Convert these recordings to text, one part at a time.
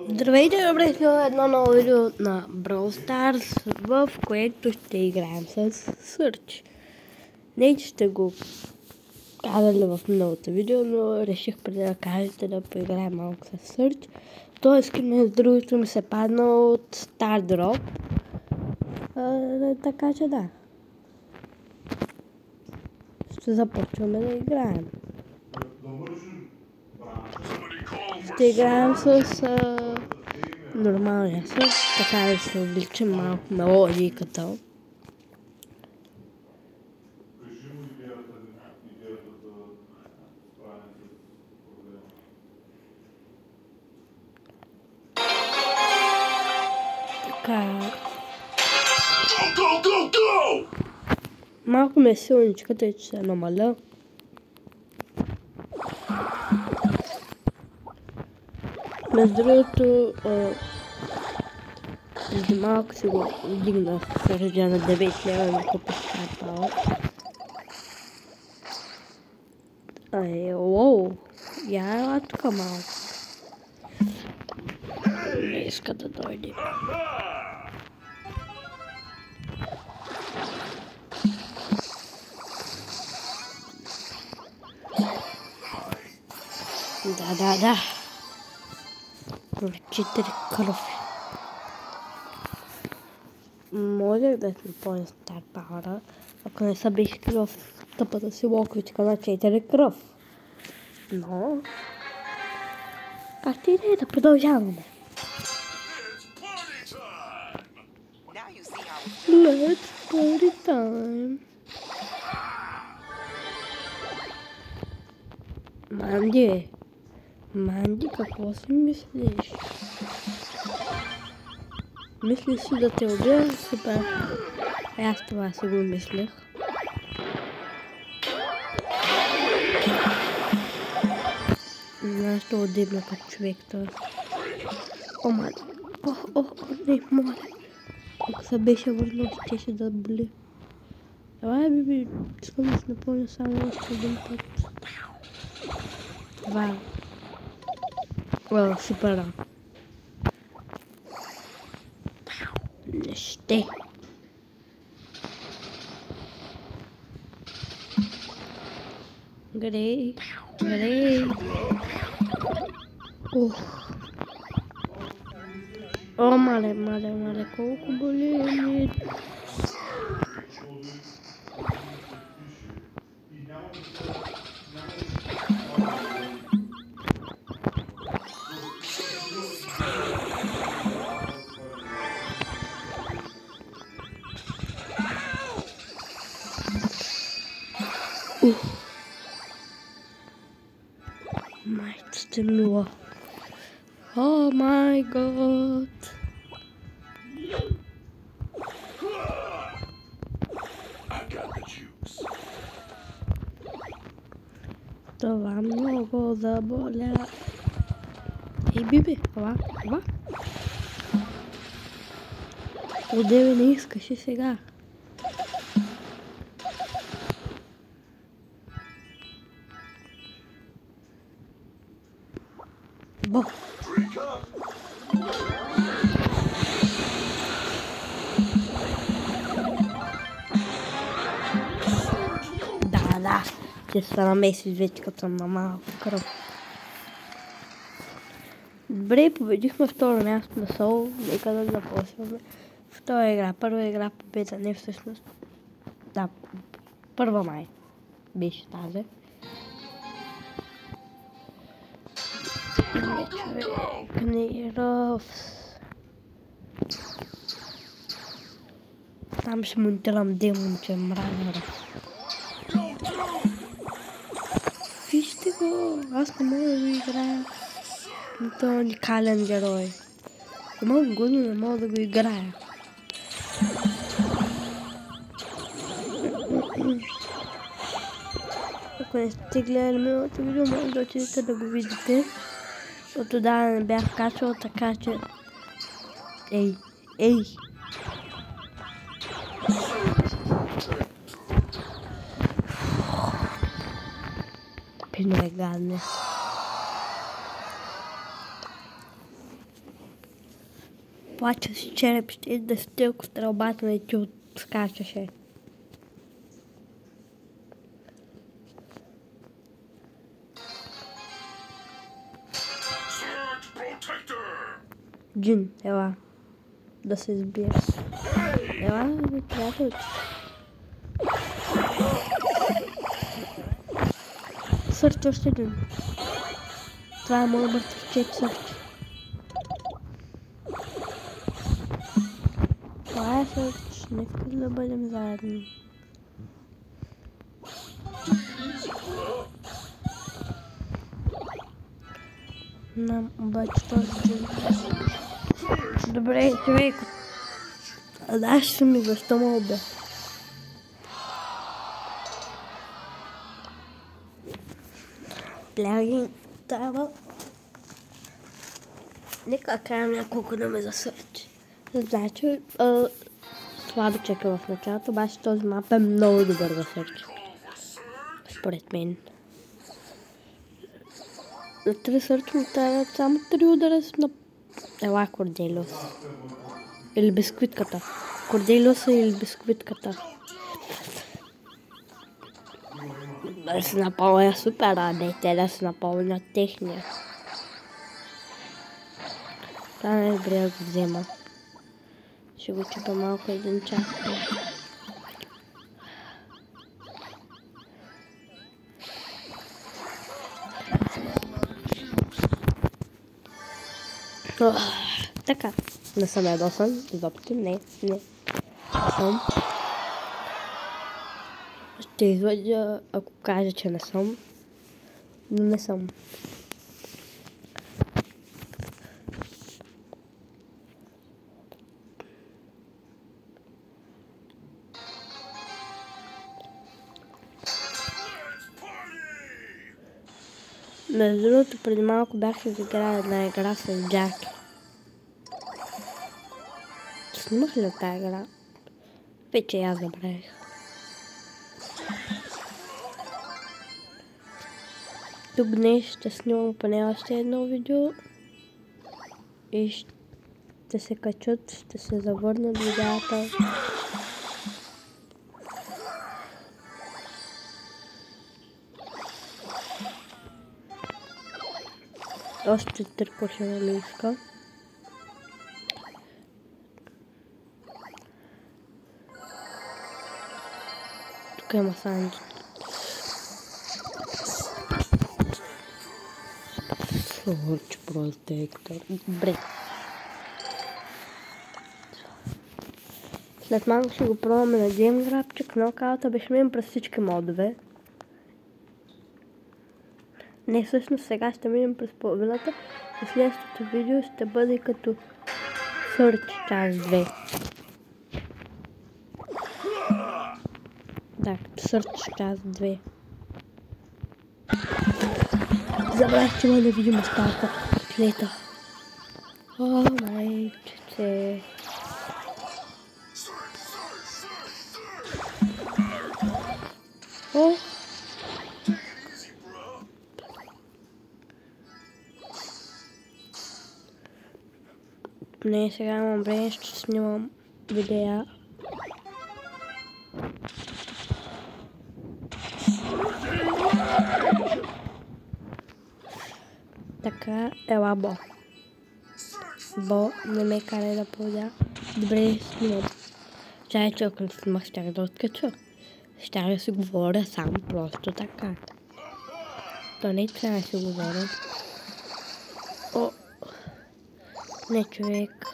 Здравейте, добре сте едно ново видео на Brawl Stars, в което ще играем с Search. Не, че сте го казали в миналото видео, но реших преди да кажете да поиграем малко с Search. Той скин между другото ми се падна от Star Drop. Така че да. Ще започваме да играем. Ще играем с нормалния Search, така да се увеличим малко мелодиката. Така. Малко ме е силничката и че се намаля. Между другото, преди малко си го вдигнах заради на 9 лева на купих Star Power. Уоу, я ела тук малко. Не иска да дойде. Да. 4 кръви. Можех да си напълня Star Power, ако не са бих в тъпата си локвичка на 4 кръв. Но... както и да продължаваме. Let's party time. Манди, какво си мислиш? Мислиш си да те убия? Супер. Аз това си го мислех. Знаеш, това отдебна като човек той. О, не, моля. Ако се беше върнал, щеше да боли. Давай, биби, искам да си напълня само още един път. Това. Супер. Не ще. Грей. О, мале, колко боли. Майцата мила. О май гад. Това много заболя. Ей, биби, това. Одеве не искаш и сега. Бо. Да. Ще се намесиш вече като съм на малко кръв. Добре, победихме второ място на Сол. Нека да започваме. Втора игра, първа игра победа, не всъщност. Да, първа май беше тази. Неров. Там ще монтирам демон, че мразя. Вижте го, аз не мога да го играя. Това е уникален герой. Не мога да го играя. Ако не сте гледали миналото видео, може да отидете да го видите. От тогава не бях качвал, така че... Ей! Пино е гадне. плача си череп, ще иде да стилко стрелбата не ти отскачаше. Джин, ела. Да се избиеш. Ела, бе, приятелче. Сърч още един. Това е моят мъртвичет Сърч. Това е Сърч. Не искам да бъдем заедно. Обаче този Джин. Добре, човек. Знаеш ли ми защо ме убе? Бляги, трябва... Нека карам няколко да ме засърчи. Значи, слабичък е в началото, обаче този мап е много добър за сърчи. Според мен. На 3 сърчи му трябва само 3 удара на... Ела Корделиус. Или бисквитката. Корделиуса или бисквитката. Да се напълня супер, а не те да се напълнят техния. Това не е добре да го взема. Ще го чупа малко един час. Така, не съм ядосан, изобщо не съм. Ще излъжа, ако кажа, че не съм, но не съм. Между другото, преди малко бях изиграл една игра с Джаки. Снимах ли тази игра? Вече аз забравих. Тук днес ще снимам поне още едно видео и ще се качат, ще се завърнат видеята. Още търкоше на лиска. Тук има Санджи. Сорч протектор. Добре. След малко ще го пробваме на Game Grabчик. Нокаута беше минем през всички модове. Не, всъщност сега ще минем през половината и следващото видео ще бъде като Search част 2. Да, като Search част 2. Забравих, че има да видим осталка котлета. О, майче. О! Не, сега имам време, ще снимам видеа. Така, ела Бо. Бо, не ме карай да подя. Добре, снимам. Чай, че ако не снимах, щях да откача. Щях да си говоря сам, просто така. То не трябва да си говоря. О! Не, човек.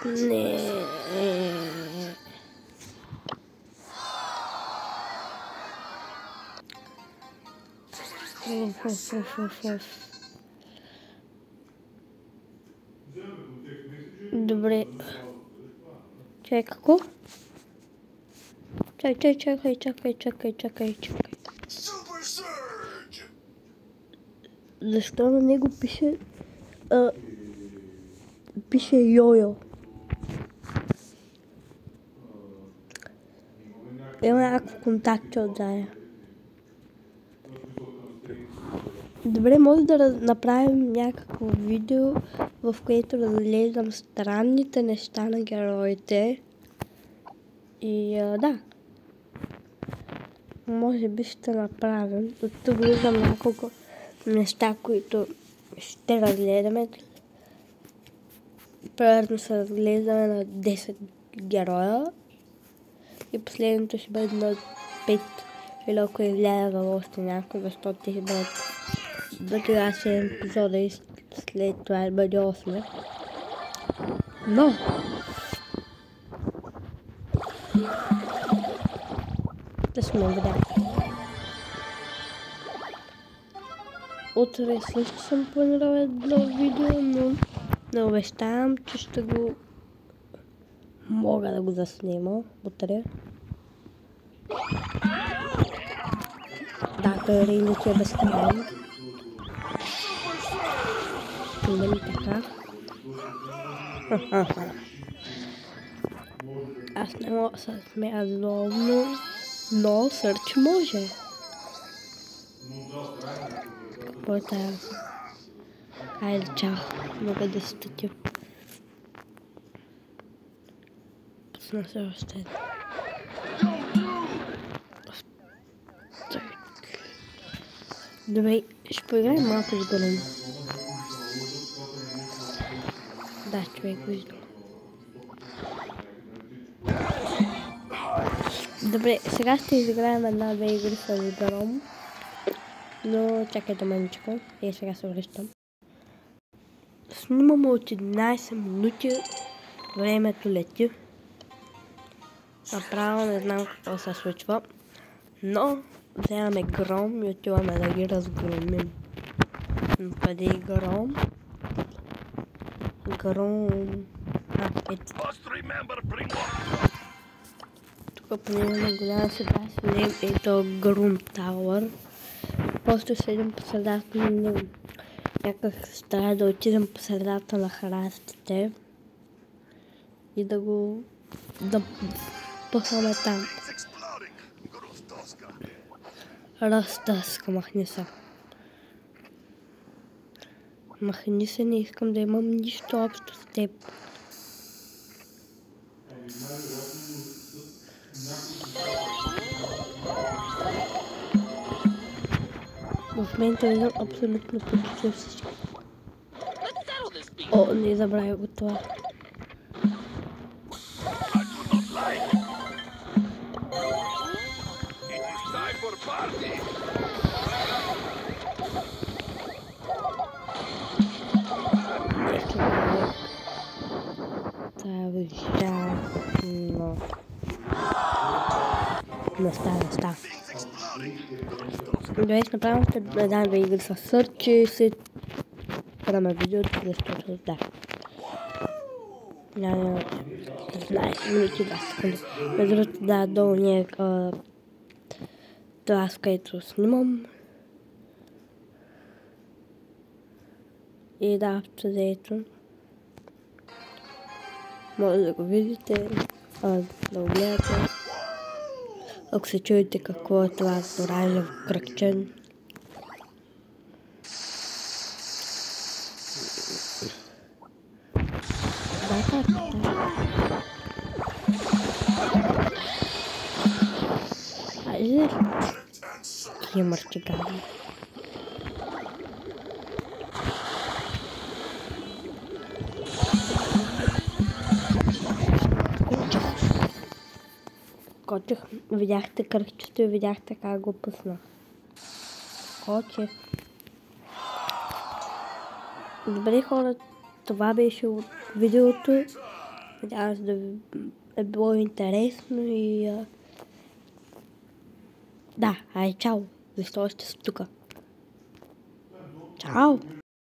Не. Добре. Чакай, какво? Чакай. Защо на него пише... пише йо-йо? Има някакво контакти отзая. Добре, може да направим някакво видео, в което разглеждам странните неща на героите. И да, може би ще направим. От тук виждам няколко неща, които ще разгледаме. Примерно се разглеждаме на 10 героя. И последното ще бъде на 5. Или ако изляза още някой, защото те ще бъдат до тогава 7 епизода и след това ще бъде 8. Но да сме видя. Утре също съм планирал едно видео, но не обещавам, че ще го мога да го заснимам утре. Да, той рейнът е безкрайен. Нали така? Аз не мога да се смея злобно, но Сърч може. Какво е тая? Айде, чао. Мога да статя. Пусна се още. Добре, ще поиграем малко с Гром. Да, човек виждам. Добре, сега ще изиграем една-две игри с Гром. Но чакайте маничко. И сега се връщам. Снимаме от 11 минути. Времето лети. Направо не знам какво се случва. Но вземаме Гром и отиваме да ги разгромим. Къде е Гром? Гром... ето. Тук поне голяма се седем. Ето Гром Тауър. Просто седем по средата на него. Някак трябва да отидем по средата на храстите. И да го... да пъхаме там. Разтъска, махни се. Махни се, не искам да имам нищо общо с теб. В момента виждам абсолютно почти всички. О, не забравя го това. Това е ужасно. Не става. Добре, ще направим една-две игри с Сърч и след време видеото, защото да. Не знае, минути 2 секунди. Между другото, да, долу ни е това, с където снимам. И да, общо може да го видите, да го гледате. Ако се чуете какво е това оранжев кръгчен. Да. Айде. Тия мърчигари. Кочих, видяхте кръгчето и видяхте как го пуснах. Кочих. Добре, хора, това беше от видеото. Надявам се да ви е било интересно и... да, ай, чао! Защо още съм тука? Чао!